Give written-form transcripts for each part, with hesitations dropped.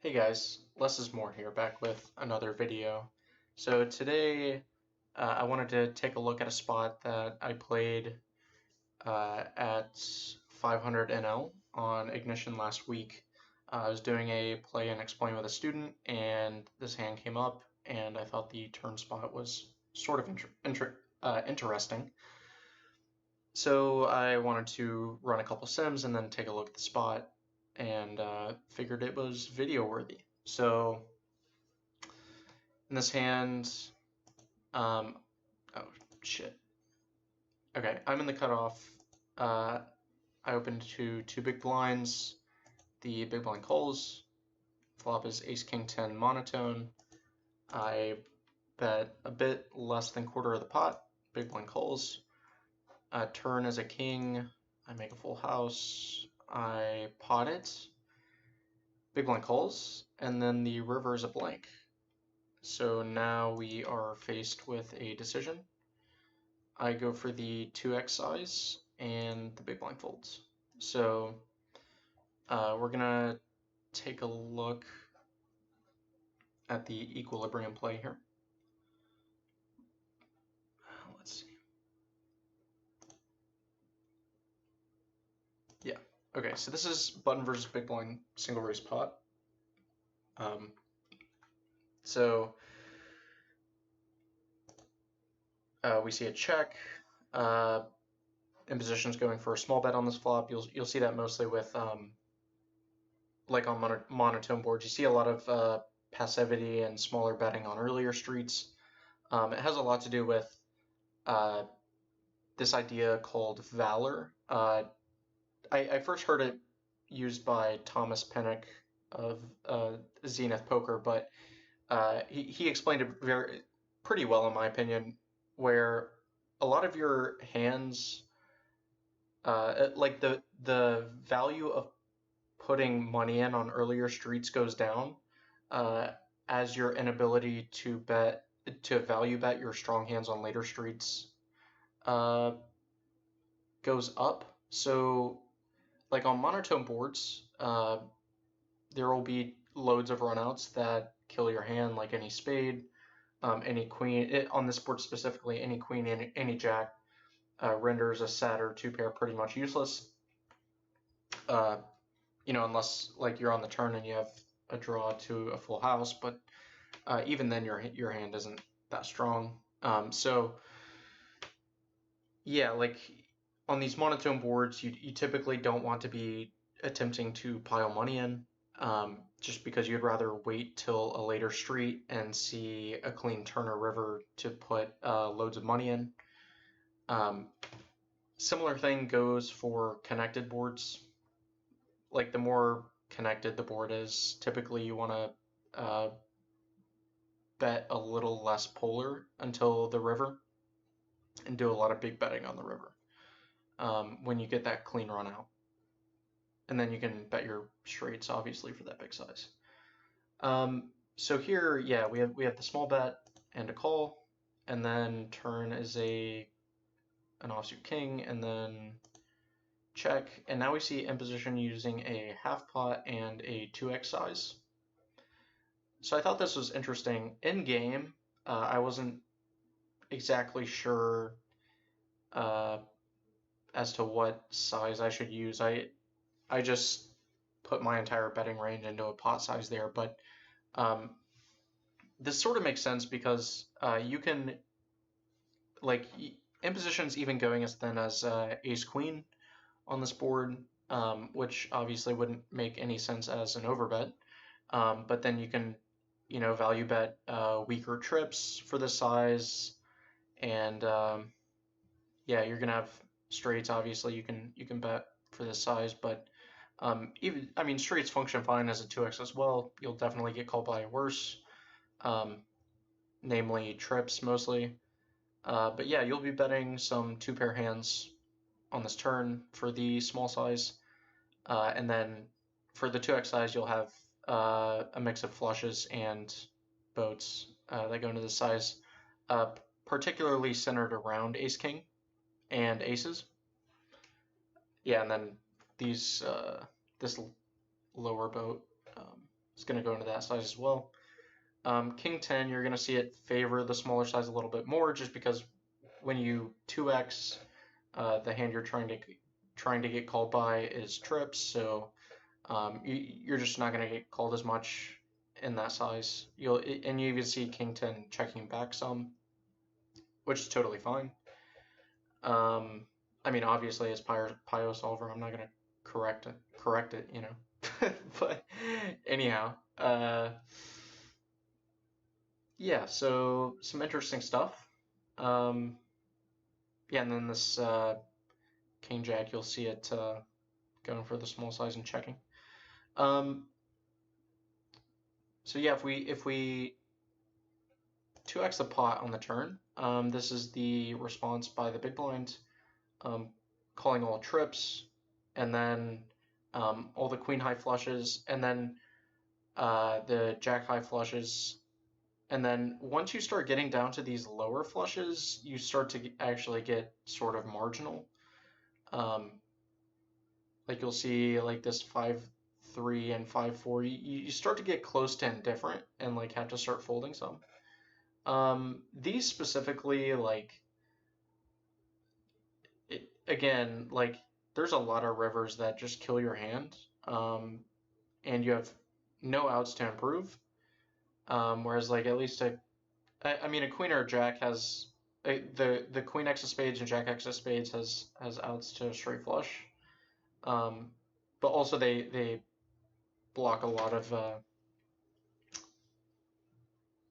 Hey guys, less is more here, back with another video. So today I wanted to take a look at a spot that I played at 500 NL on Ignition last week. I was doing a play and explain with a student, and this hand came up, and I thought the turn spot was sort of interesting. So I wanted to run a couple sims and then take a look at the spot, and figured it was video worthy. So in this hand, oh shit. Okay, I'm in the cutoff. I opened to two big blinds. The big blind calls. Flop is ace king 10 monotone. I bet a bit less than quarter of the pot. Big blind calls. Turn is a king. I make a full house. I pot it. Big blind calls, and then the river is a blank. So now we are faced with a decision. I go for the 2x size and the big blind folds. So we're gonna take a look at the equilibrium play here. Let's see. Yeah. Okay, so this is button versus big blind single raise pot. So we see a check. Imposition's going for a small bet on this flop. You'll see that mostly with like on monotone boards. You see a lot of passivity and smaller betting on earlier streets. It has a lot to do with this idea called valor. I first heard it used by Thomas Pinnock of Zenith Poker, but he explained it pretty well, in my opinion, where a lot of your hands, like the value of putting money in on earlier streets goes down as your inability to value bet your strong hands on later streets goes up. So, like on monotone boards, there will be loads of runouts that kill your hand, like any spade, any queen. On this board specifically, any queen, any jack renders a set or two pair pretty much useless. Unless like you're on the turn and you have a draw to a full house, but even then your hand isn't that strong. So yeah, like on these monotone boards, you typically don't want to be attempting to pile money in, just because you'd rather wait till a later street and see a clean turn or river to put loads of money in. Similar thing goes for connected boards. Like the more connected the board is, typically you want to bet a little less polar until the river and do a lot of big betting on the river when you get that clean run out. And then you can bet your straights, obviously, for that big size. So here, yeah, we have the small bet and a call, and then turn is an offsuit king, and then check. And now we see imposition using a half pot and a 2x size. So I thought this was interesting. In game, I wasn't exactly sure as to what size I should use. I just put my entire betting range into a pot size there, but this sort of makes sense because you can, like, imposition's even going as thin as ace queen on this board, which obviously wouldn't make any sense as an overbet. But then you can, value bet weaker trips for this size, and yeah, you're gonna have straights. Obviously, you can bet for this size, but straights function fine as a 2x as well. You'll definitely get called by worse, namely trips mostly. But yeah, you'll be betting some two pair hands on this turn for the small size, and then for the 2x size, you'll have a mix of flushes and boats that go into this size, particularly centered around ace king and aces. Yeah, and then these this lower boat is going to go into that size as well. King 10, you're going to see it favor the smaller size a little bit more, just because when you 2x, the hand you're trying to get called by is trips, so you're just not going to get called as much in that size. You even see King 10 checking back some, which is totally fine. I mean, obviously, as PioSolver, I'm not going to correct it, you know. But anyhow, yeah, so some interesting stuff. Yeah, and then this King Jack, you'll see it going for the small size and checking. So yeah, if we 2x the pot on the turn, this is the response by the big blind, calling all trips, and then all the queen high flushes, and then the jack high flushes. And then once you start getting down to these lower flushes, you start to actually get sort of marginal. Like you'll see like this 5-3 and 5-4, you start to get close to indifferent and like have to start folding some. These specifically, like, again, like there's a lot of rivers that just kill your hand, and you have no outs to improve. Whereas like at least I mean a queen or a jack has the queen x of spades and jack x of spades has outs to straight flush, but also they block a lot of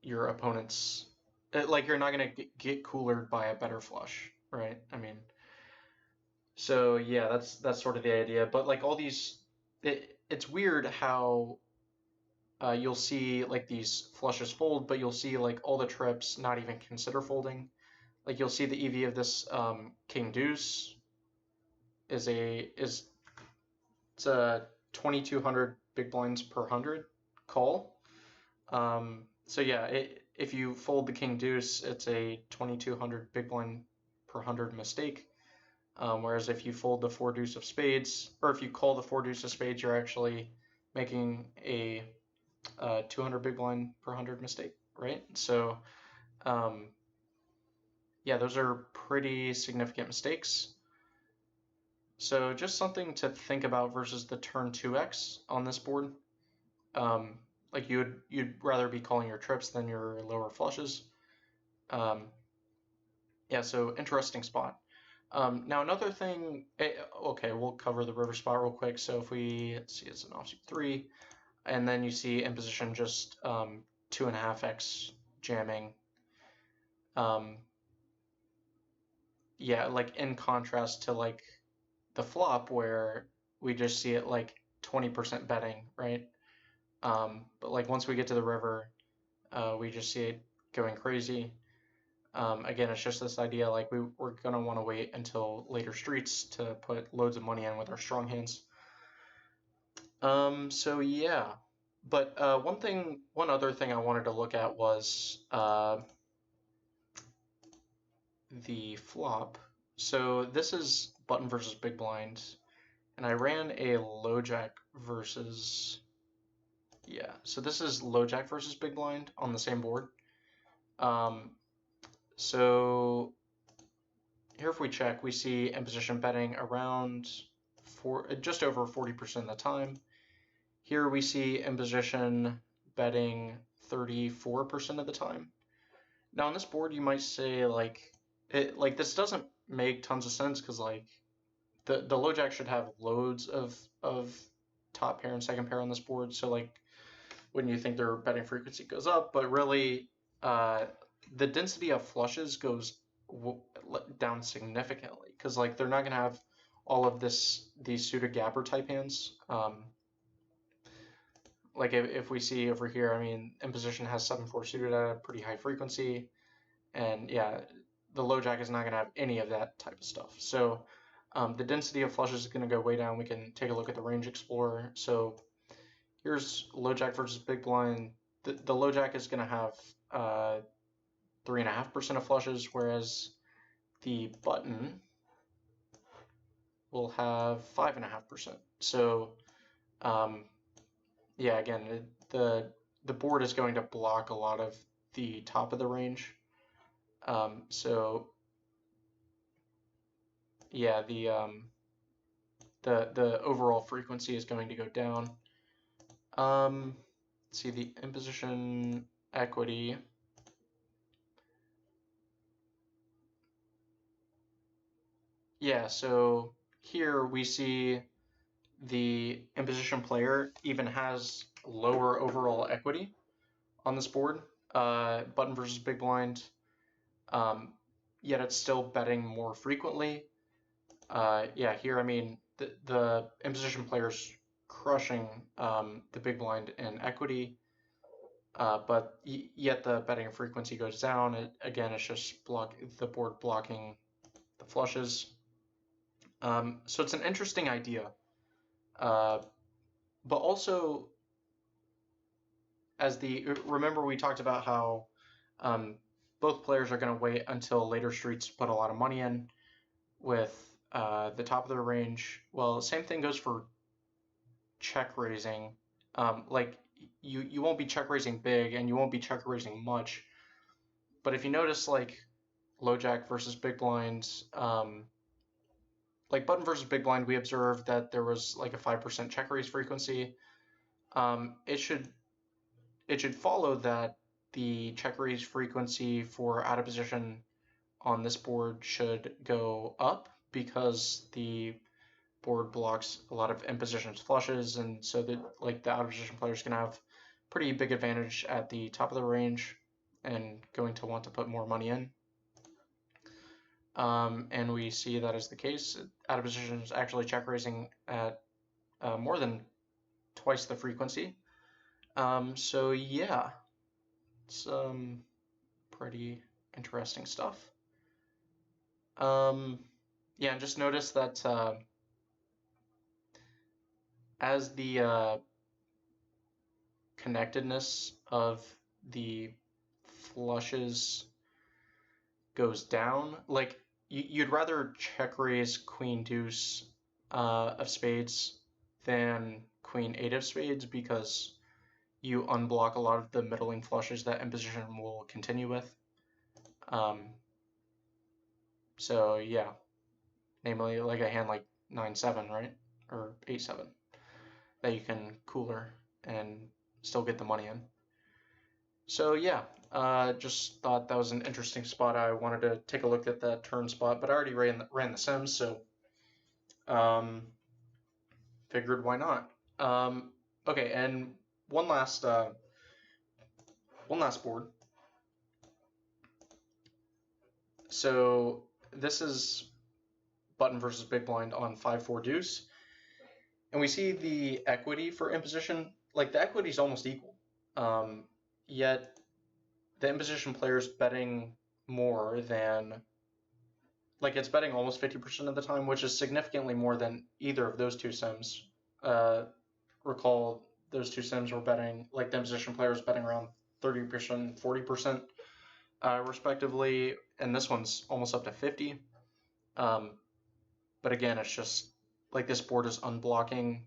your opponent's, like you're not gonna get coolered by a better flush, right? I mean, so yeah, that's sort of the idea. But like all these, it's weird how you'll see like these flushes fold, but you'll see like all the trips not even consider folding. Like you'll see the EV of this King Deuce is it's a 2200 big blinds per 100 call. So yeah, if you fold the King Deuce, it's a 2200 big blind per 100 mistake. Whereas if you fold the 4 deuce of spades, or if you call the 4 deuce of spades, you're actually making a 200 big blind per 100 mistake, right? So yeah, those are pretty significant mistakes. So just something to think about versus the turn 2x on this board. Like you'd rather be calling your trips than your lower flushes. Yeah, so interesting spot. Now another thing, okay, we'll cover the river spot real quick. So if we see it's an offsuit 3, and then you see in position just 2.5x jamming. Yeah, like in contrast to like the flop where we just see it like 20% betting, right? But like once we get to the river, we just see it going crazy. Again, it's just this idea like we're gonna want to wait until later streets to put loads of money in with our strong hands. So yeah, but one other thing I wanted to look at was the flop. So this is button versus big blind, and I ran a low jack versus, yeah, so this is low jack versus big blind on the same board. So here if we check, we see in position betting around just over 40% of the time. Here we see in position betting 34% of the time. Now on this board you might say like this doesn't make tons of sense because like the low jack should have loads of top pair and second pair on this board, so like when you think their betting frequency goes up, but really the density of flushes goes down significantly because like they're not gonna have all of these suited gapper type hands. Like if we see over here, I mean, in position has 7-4 suited at a pretty high frequency, and yeah, the low jack is not going to have any of that type of stuff. So the density of flushes is going to go way down. We can take a look at the range explorer. So here's low jack versus big blind. The low jack is going to have 3.5% of flushes, whereas the button will have 5.5%. So yeah, again, the board is going to block a lot of the top of the range. So yeah, the overall frequency is going to go down. Let's see the imposition equity. Yeah, so here we see the imposition player even has lower overall equity on this board, button versus big blind, yet it's still betting more frequently. Yeah, here, I mean, the imposition player's crushing the big blind in equity, but yet the betting frequency goes down. Again, it's just the board blocking the flushes. So it's an interesting idea. But also, remember we talked about how both players are going to wait until later streets to put a lot of money in with the top of their range. Well, same thing goes for check raising. Like you won't be check raising big and you won't be check raising much. But if you notice, like low jack versus big blinds, like button versus big blind, we observed that there was like a 5% check raise frequency. It should follow that the check raise frequency for out of position on this board should go up because the board blocks a lot of in positions flushes, and so that like the out of position players can have pretty big advantage at the top of the range and going to want to put more money in. And we see that is the case. Out of position is actually check raising at more than twice the frequency. So yeah, it's pretty interesting stuff. Yeah, and just notice that as the connectedness of the flushes goes down, like you'd rather check raise queen deuce of spades than queen eight of spades because you unblock a lot of the middling flushes that imposition will continue with. So yeah, namely like a hand like 9-7, right? Or 8-7 that you can cooler and still get the money in. So yeah, just thought that was an interesting spot. I wanted to take a look at that turn spot, but I already ran the sims, so figured why not. Okay, and one last board. So this is button versus big blind on 5-4 deuce, and we see the equity for imposition. Like the equity is almost equal, yet the imposition player is betting more than, like it's betting almost 50% of the time, which is significantly more than either of those two sims. Recall those two sims were betting, like the imposition player is betting around 30%, 40% respectively, and this one's almost up to 50. But again, it's just like this board is unblocking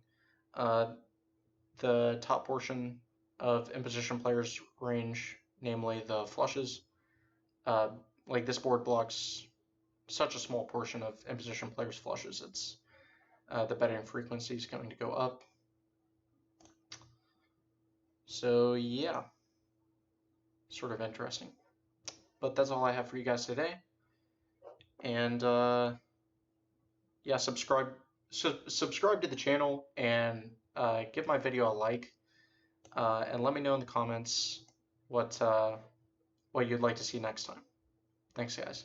the top portion of imposition player's range, namely the flushes. Like this board blocks such a small portion of imposition player's flushes. It's the betting frequency is going to go up. So yeah, sort of interesting. But that's all I have for you guys today. And yeah, subscribe to the channel and give my video a like. And let me know in the comments what you'd like to see next time. Thanks, guys.